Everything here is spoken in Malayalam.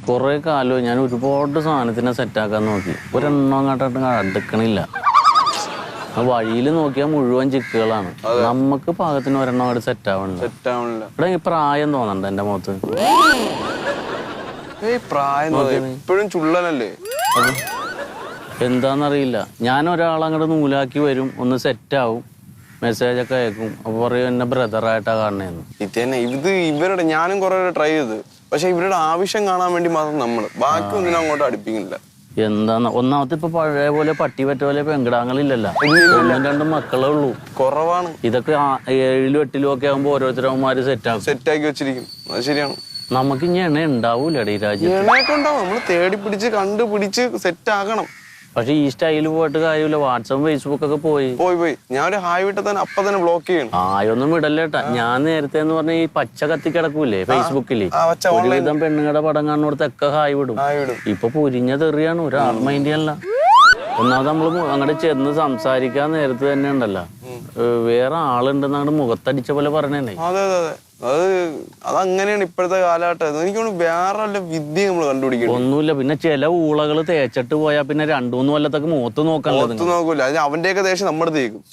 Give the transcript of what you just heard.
കുറെ കാലം ഞാൻ ഒരുപാട് സാധനത്തിനെ സെറ്റാക്കാൻ നോക്കി. ഒരെണ്ണം അങ്ങോട്ട് അടുക്കണില്ല. വഴിയിൽ നോക്കിയാൽ മുഴുവൻ ചിക്കുകളാണ്. നമുക്ക് പാകത്തിന് ഒരെണ്ണം അങ്ങോട്ട് സെറ്റാവണില്ല. ഇവിടെ ഈ പ്രായം തോന്നണ്ട എന്റെ മുഖത്ത്. ഇപ്പോഴും ചുള്ളനല്ലേ? എന്താന്നറിയില്ല. ഞാൻ ഒരാളങ്ങോട്ട് നൂലാക്കി വരും, ഒന്ന് സെറ്റാവും, മെസ്സേജൊക്കെ അയക്കും. അപ്പൊ പറയും എന്നെ ബ്രദറായിട്ടാ കാണണേന്ന്. ഇത് ഇവരുടെ ഞാനും കുറെ ട്രൈ ചെയ്ത്, പക്ഷെ ഇവരുടെ ആവശ്യം കാണാൻ വേണ്ടി മാത്രം നമ്മള് ബാക്കി ഒന്നിനും അങ്ങോട്ട് അടുപ്പിക്കുന്നില്ല. എന്താന്ന് ഒന്നാമത്തെ ഇപ്പൊ പഴയ പോലെ പട്ടി പറ്റ പോലെ പെങ്കിടാങ്ങളില്ലല്ലോ. ഒന്നും രണ്ടും മക്കളേ ഉള്ളൂ. കുറവാണ്. ഇതൊക്കെ 7 8 ഒക്കെ ആകുമ്പോ ഓരോരുത്തരവന്മാര് സെറ്റാക്കി വെച്ചിരിക്കും. അത് ശരിയാണ്. നമുക്ക് ഇനി എണ്ണ ഉണ്ടാവൂലേ ഈ രാജ്യം? എണ്ണയൊക്കെ ഉണ്ടാവും. നമ്മള് തേടി പിടിച്ച് കണ്ടുപിടിച്ച് സെറ്റ് ആക്കണം. പക്ഷെ ഈ സ്റ്റൈല് പോയിട്ട് കാര്യമില്ല. വാട്സപ്പ് ഫേസ്ബുക്ക് ഒക്കെ പോയി. ഞാൻ ഒരു ഹായ് വിട്ട തന്നെ അപ്പൊ തന്നെ ബ്ലോക്ക് ചെയ്യണം. ആയൊന്നും വിടല്ലേട്ടാ. ഞാൻ നേരത്തെ എന്ന് പറഞ്ഞ ഈ പച്ച കത്തി കിടക്കൂലേ ഫേസ്ബുക്കില്, ഒരുവിധം പെണ്ണുങ്ങളുടെ പടം കാണുന്നിടത്തൊക്കെ ഹായ് വിടും. ഇപ്പൊ പൊരിഞ്ഞ തെറിയാണ്, ഒരാൾ മൈൻഡ് ചെയ്യാനല്ല. ഒന്നാമത് നമ്മള് അങ്ങോട്ട് ചെന്ന് സംസാരിക്കാൻ നേരത്തെ തന്നെ ഉണ്ടല്ലോ, വേറെ ആളുണ്ടെന്ന് അങ്ങോട്ട് മുഖത്തടിച്ച പോലെ പറഞ്ഞേ. അതെ അതെ അതെ, അതങ്ങനെയാണ് ഇപ്പോഴത്തെ കാലഘട്ടം. എനിക്ക് വേറെ വല്ല വിദ്യ നമ്മൾ കണ്ടുപിടിക്കണം. ഒന്നുമില്ല. പിന്നെ ചില ഊളകള് തേച്ചിട്ട് പോയാൽ പിന്നെ 2-3 കൊല്ലത്തൊക്കെ മുഖത്ത് നോക്കൂല. അവന്റെയൊക്കെ ദേഷ്യം നമ്മുടെ തേക്കും.